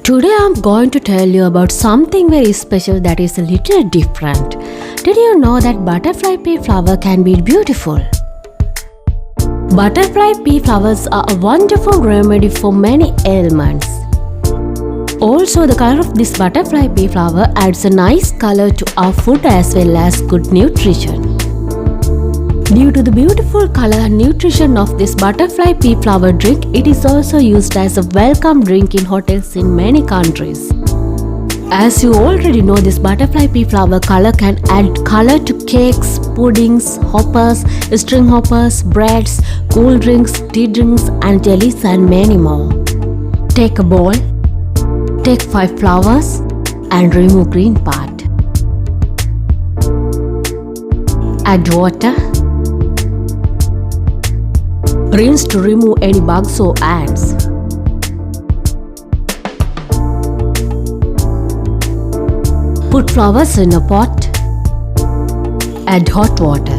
Today I'm going to tell you about something very special that is a little different. Did you know that butterfly pea flower can be beautiful? Butterfly pea flowers are a wonderful remedy for many ailments. Also, the color of this butterfly pea flower adds a nice color to our food as well as good nutrition. Due to the beautiful color and nutrition of this butterfly pea flower drink, it is also used as a welcome drink in hotels in many countries. As you already know, this butterfly pea flower color can add color to cakes, puddings, hoppers, string hoppers, breads, cool drinks, tea drinks and jellies and many more. Take a bowl, take 5 flowers and remove green part. Add water. Rinse to remove any bugs or ants. Put flowers in a pot. Add hot water.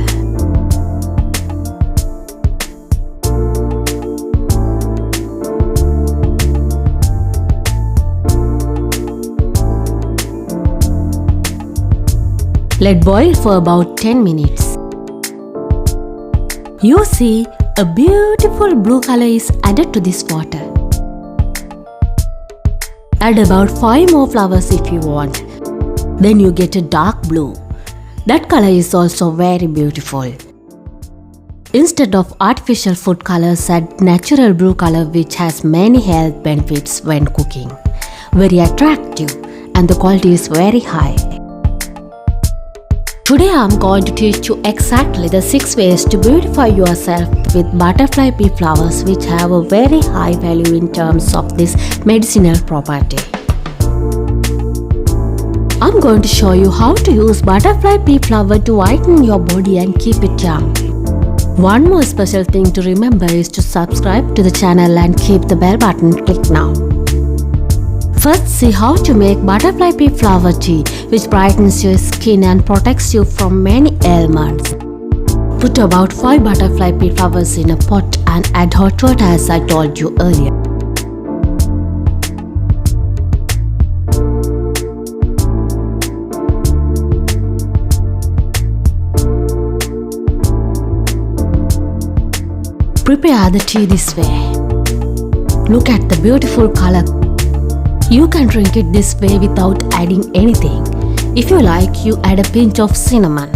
Let boil for about 10 minutes. You see, a beautiful blue color is added to this water. Add about 5 more flowers if you want. Then you get a dark blue. That color is also very beautiful. Instead of artificial food colors, add natural blue color which has many health benefits when cooking. Very attractive and the quality is very high. Today I am going to teach you exactly the 6 ways to beautify yourself with butterfly pea flowers which have a very high value in terms of this medicinal property. I am going to show you how to use butterfly pea flower to whiten your body and keep it young. One more special thing to remember is to subscribe to the channel and keep the bell button clicked now. First, see how to make butterfly pea flower tea which brightens your skin and protects you from many ailments. Put about 5 butterfly pea flowers in a pot and add hot water as I told you earlier. Prepare the tea this way. Look at the beautiful color. You can drink it this way without adding anything. If you like, you add a pinch of cinnamon.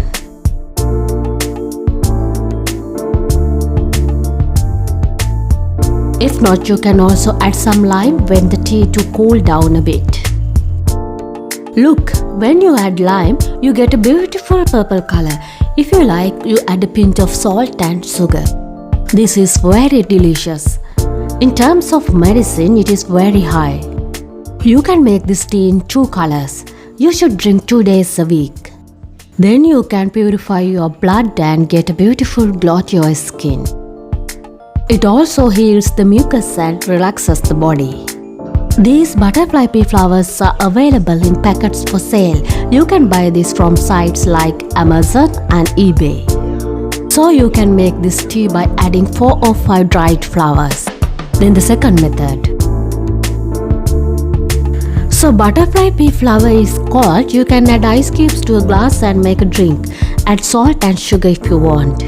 If not, you can also add some lime when the tea to cool down a bit. Look, when you add lime, you get a beautiful purple color. If you like, you add a pinch of salt and sugar. This is very delicious. In terms of medicine, it is very high. You can make this tea in 2 colors. You should drink 2 days a week. Then you can purify your blood and get a beautiful glow to your skin. It also heals the mucus and relaxes the body. These butterfly pea flowers are available in packets for sale. You can buy this from sites like Amazon and eBay. So you can make this tea by adding 4 or 5 dried flowers. Then the second method. So butterfly pea flower is cold. You can add ice cubes to a glass and make a drink. Add salt and sugar if you want.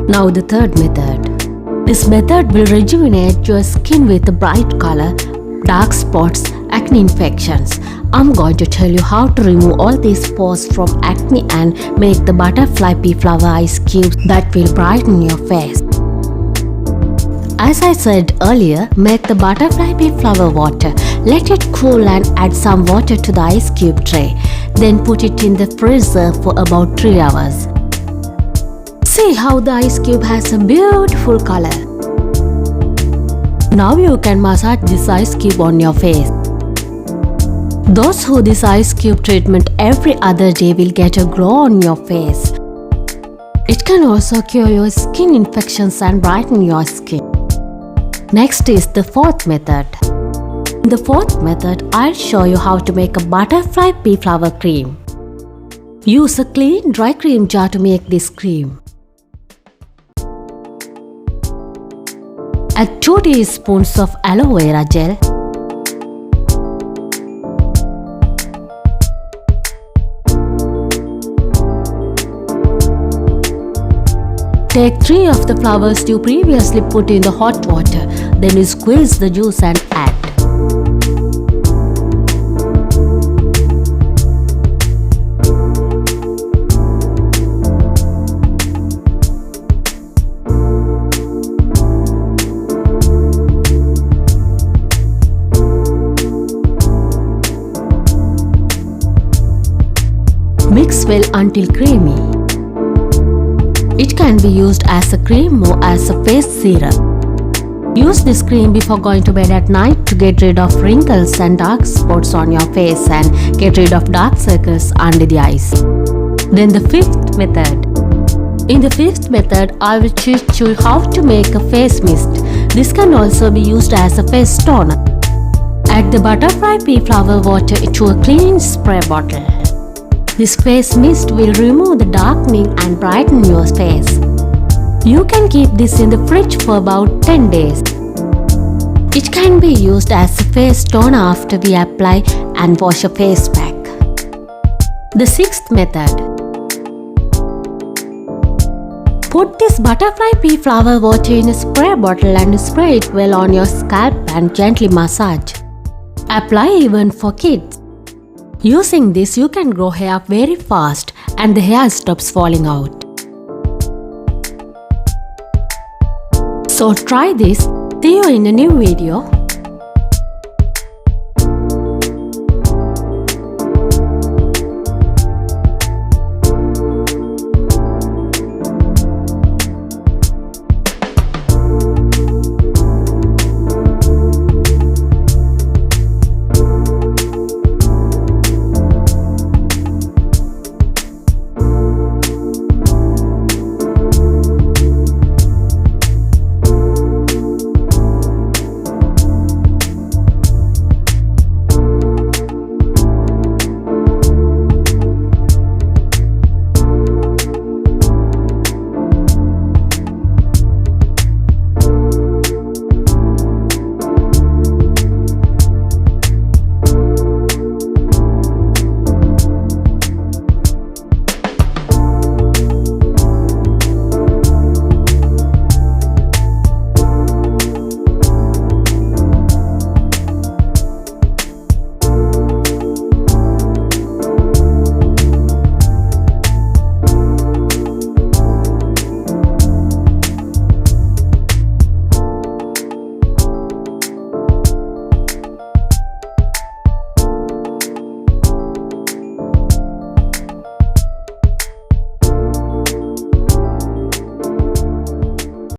Now the third method. This method will rejuvenate your skin with a bright color, dark spots, acne infections. I'm going to tell you how to remove all these pores from acne and make the butterfly pea flower ice cubes that will brighten your face. As I said earlier, make the butterfly pea flower water. Let it cool and add some water to the ice cube tray. Then put it in the freezer for about 3 hours. See how the ice cube has a beautiful color. Now you can massage this ice cube on your face. Those who do this ice cube treatment every other day will get a glow on your face. It can also cure your skin infections and brighten your skin. Next is the fourth method. In the fourth method, I'll show you how to make a butterfly pea flower cream. Use a clean dry cream jar to make this cream. Add 2 teaspoons of aloe vera gel. Take 3 of the flowers you previously put in the hot water, then you squeeze the juice and add. Mix well until creamy. It can be used as a cream or as a face serum. Use this cream before going to bed at night to get rid of wrinkles and dark spots on your face and get rid of dark circles under the eyes. Then the 5th method. In the 5th method, I will teach you how to make a face mist. This can also be used as a face toner. Add the butterfly pea flower water into a clean spray bottle. This face mist will remove the darkening and brighten your face. You can keep this in the fridge for about 10 days. It can be used as a face toner after we apply and wash a face pack. The 6th method. Put this butterfly pea flower water in a spray bottle and spray it well on your scalp and gently massage. Apply even for kids. Using this, you can grow hair very fast and the hair stops falling out. So try this. See you in a new video.